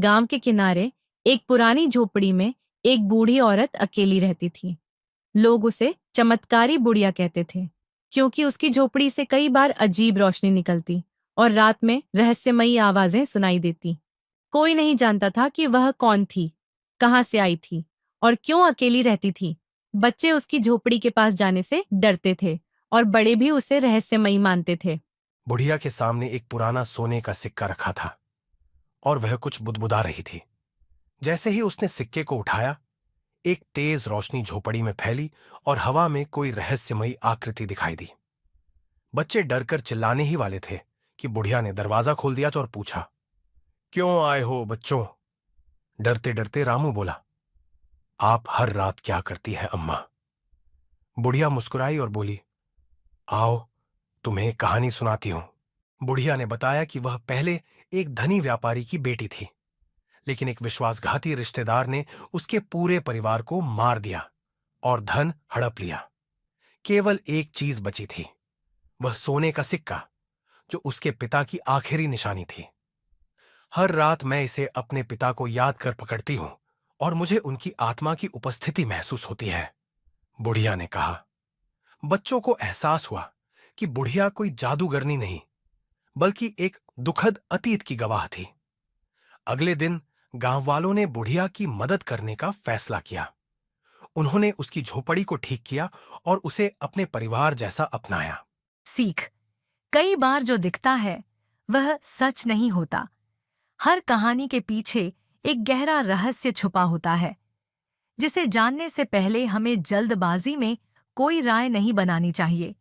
गांव के किनारे एक पुरानी झोपड़ी में एक बूढ़ी औरत अकेली रहती थी। लोग उसे चमत्कारी बुढ़िया कहते थे, क्योंकि उसकी झोपड़ी से कई बार अजीब रोशनी निकलती और रात में रहस्यमयी आवाजें सुनाई देती। कोई नहीं जानता था कि वह कौन थी, कहाँ से आई थी और क्यों अकेली रहती थी। बच्चे उसकी झोपड़ी के पास जाने से डरते थे और बड़े भी उसे रहस्यमयी मानते थे। बुढ़िया के सामने एक पुराना सोने का सिक्का रखा था और वह कुछ बुदबुदा रही थी। जैसे ही उसने सिक्के को उठाया, एक तेज रोशनी झोपड़ी में फैली और हवा में कोई रहस्यमयी आकृति दिखाई दी। बच्चे डरकर चिल्लाने ही वाले थे कि बुढ़िया ने दरवाजा खोल दिया और पूछा, क्यों आए हो बच्चों? डरते डरते रामू बोला, आप हर रात क्या करती है अम्मा? बुढ़िया मुस्कुराई और बोली, आओ तुम्हें एक कहानी सुनाती हूं। बुढ़िया ने बताया कि वह पहले एक धनी व्यापारी की बेटी थी, लेकिन एक विश्वासघाती रिश्तेदार ने उसके पूरे परिवार को मार दिया और धन हड़प लिया। केवल एक चीज बची थी, वह सोने का सिक्का, जो उसके पिता की आखिरी निशानी थी। हर रात मैं इसे अपने पिता को याद कर पकड़ती हूं और मुझे उनकी आत्मा की उपस्थिति महसूस होती है, बुढ़िया ने कहा। बच्चों को एहसास हुआ कि बुढ़िया कोई जादूगरनी नहीं, बल्कि एक दुखद अतीत की गवाह थी। अगले दिन गांव वालों ने बुढ़िया की मदद करने का फैसला किया। उन्होंने उसकी झोपड़ी को ठीक किया और उसे अपने परिवार जैसा अपनाया। सीख। कई बार जो दिखता है वह सच नहीं होता। हर कहानी के पीछे एक गहरा रहस्य छुपा होता है, जिसे जानने से पहले हमें जल्दबाजी में कोई राय नहीं बनानी चाहिए।